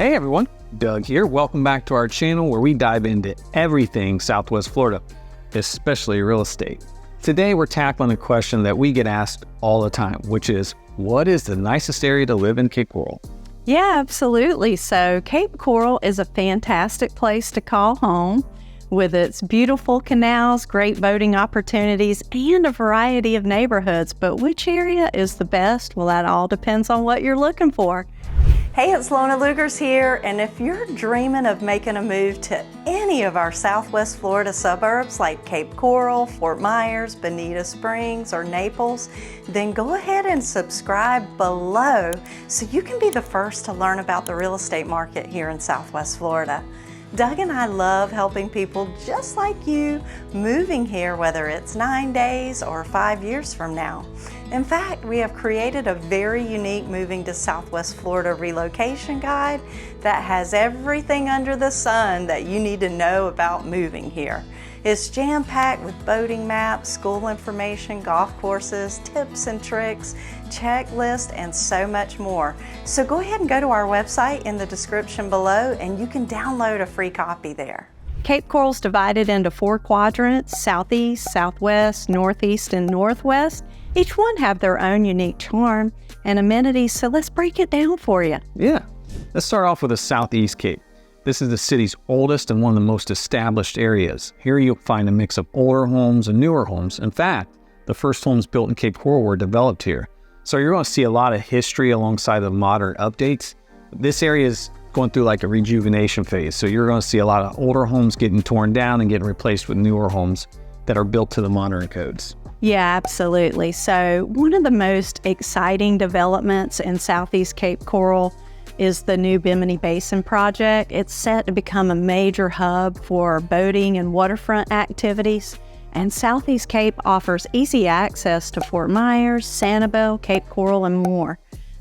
Hey everyone, Doug here. Welcome back to our channel where we dive into everything Southwest Florida, especially real estate. Today we're tackling a question that we get asked all the time, which is, what is the nicest area to live in Cape Coral? Yeah, absolutely. So Cape Coral is a fantastic place to call home with its beautiful canals, great boating opportunities, and a variety of neighborhoods. But which area is the best? Well, that all depends on what you're looking for. Hey, it's Lona Lugers here, and if you're dreaming of making a move to any of our Southwest Florida suburbs like Cape Coral, Fort Myers, Bonita Springs, or Naples, then go ahead and subscribe below so you can be the first to learn about the real estate market here in Southwest Florida. Doug and I love helping people just like you moving here, whether it's 9 days or 5 years from now. In fact, we have created a very unique Moving to Southwest Florida relocation guide that has everything under the sun that you need to know about moving here. It's jam-packed with boating maps, school information, golf courses, tips and tricks, checklists, and so much more. So go ahead and go to our website in the description below and you can download a free copy there. Cape Coral's divided into 4 quadrants: Southeast, Southwest, Northeast, and Northwest. Each one have their own unique charm and amenities, so let's break it down for you. Yeah, let's start off with the Southeast Cape. This is the city's oldest and one of the most established areas. Here you'll find a mix of older homes and newer homes. In fact, the first homes built in Cape Coral were developed here. So you're going to see a lot of history alongside the modern updates. This area is going through like a rejuvenation phase. So you're going to see a lot of older homes getting torn down and getting replaced with newer homes that are built to the modern codes. Yeah, absolutely. So one of the most exciting developments in Southeast Cape Coral is the new Bimini Basin project. It's set to become a major hub for boating and waterfront activities. And Southeast Cape offers easy access to Fort Myers, Sanibel, Cape Coral, and more.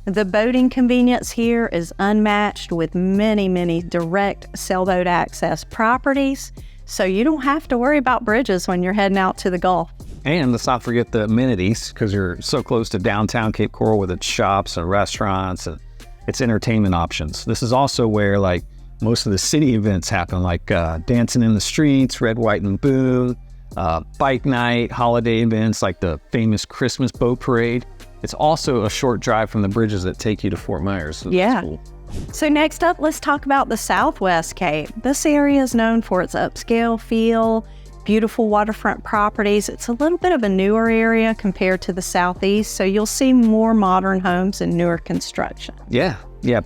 The boating convenience here is unmatched with many direct sailboat access properties. So you don't have to worry about bridges when you're heading out to the Gulf. And let's not forget the amenities, because you're so close to downtown Cape Coral with its shops and restaurants and its entertainment options. This is also where like most of the city events happen, like dancing in the streets, red, white, and blue, bike night, holiday events like the famous Christmas boat parade. It's also a short drive from the bridges that take you to Fort Myers. So yeah. That's cool. So next up, let's talk about the Southwest Cape. This area is known for its upscale feel, beautiful waterfront properties. It's a little bit of a newer area compared to the Southeast, so you'll see more modern homes and newer construction. Yeah,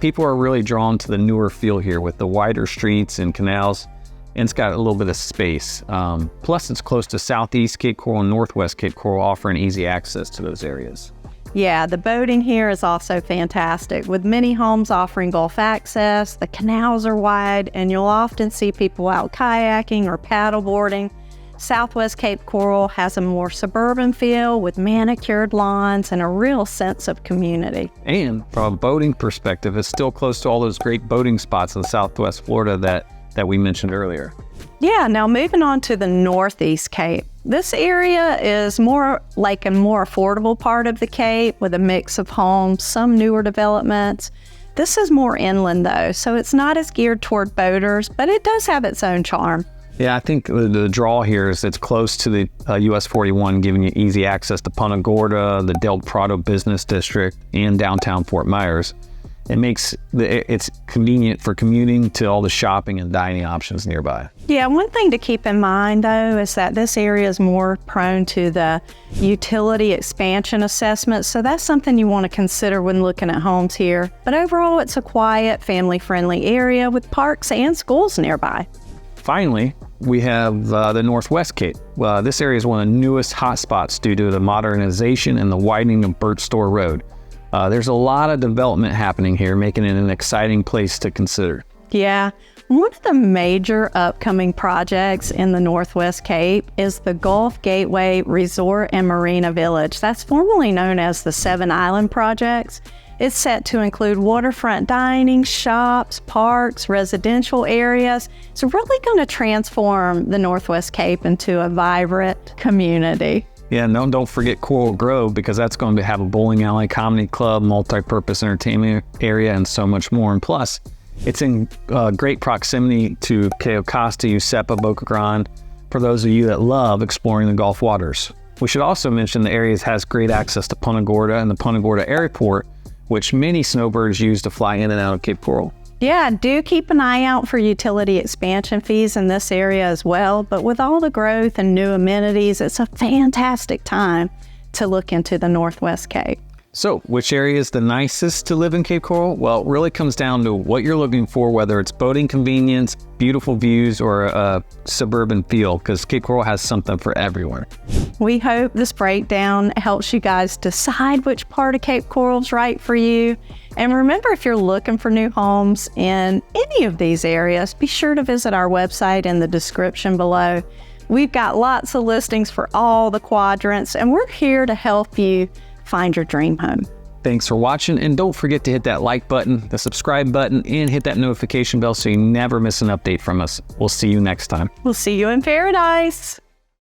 people are really drawn to the newer feel here with the wider streets and canals, and it's got a little bit of space. Plus, it's close to Southeast Cape Coral and Northwest Cape Coral, offering easy access to those areas. Yeah, the boating here is also fantastic, with many homes offering Gulf access. The canals are wide, and you'll often see people out kayaking or paddleboarding. Southwest Cape Coral has a more suburban feel with manicured lawns and a real sense of community. And from a boating perspective, it's still close to all those great boating spots in Southwest Florida that we mentioned earlier. Yeah, now moving on to the Northeast Cape. This area is more like a more affordable part of the Cape with a mix of homes, some newer developments. This is more inland though, so it's not as geared toward boaters, but it does have its own charm. Yeah, I think the draw here is it's close to the US 41, giving you easy access to Punta Gorda, the Del Prado Business District, and downtown Fort Myers. It makes it's convenient for commuting to all the shopping and dining options nearby. Yeah, one thing to keep in mind though is that this area is more prone to the utility expansion assessment, so that's something you want to consider when looking at homes here. But overall, it's a quiet, family-friendly area with parks and schools nearby. Finally, we have the Northwest Cape. This area is one of the newest hotspots due to the modernization and the widening of Burt Store Road. There's a lot of development happening here, making it an exciting place to consider. Yeah, one of the major upcoming projects in the Northwest Cape is the Gulf Gateway Resort and Marina Village. That's formerly known as the 7 Island Projects. It's set to include waterfront dining, shops, parks, residential areas. It's really going to transform the Northwest Cape into a vibrant community. Yeah, no, don't forget Coral Grove, because that's going to have a bowling alley, comedy club, multi-purpose entertainment area, and so much more. And plus, It's in great proximity to Cayo Costa, Giuseppe, Boca Grande, for those of you that love exploring the Gulf waters. We should also mention the area has great access to Punta Gorda and the Punta Gorda Airport, which many snowbirds use to fly in and out of Cape Coral. Yeah, do keep an eye out for utility expansion fees in this area as well. But with all the growth and new amenities, it's a fantastic time to look into the Northwest Cape. So, which area is the nicest to live in Cape Coral? Well, it really comes down to what you're looking for, whether it's boating convenience, beautiful views, or a suburban feel, because Cape Coral has something for everyone. We hope this breakdown helps you guys decide which part of Cape Coral is right for you. And remember, if you're looking for new homes in any of these areas, be sure to visit our website in the description below. We've got lots of listings for all the quadrants, and we're here to help you find your dream home. Thanks for watching, and don't forget to hit that like button, the subscribe button, and hit that notification bell so you never miss an update from us. We'll see you next time. We'll see you in paradise.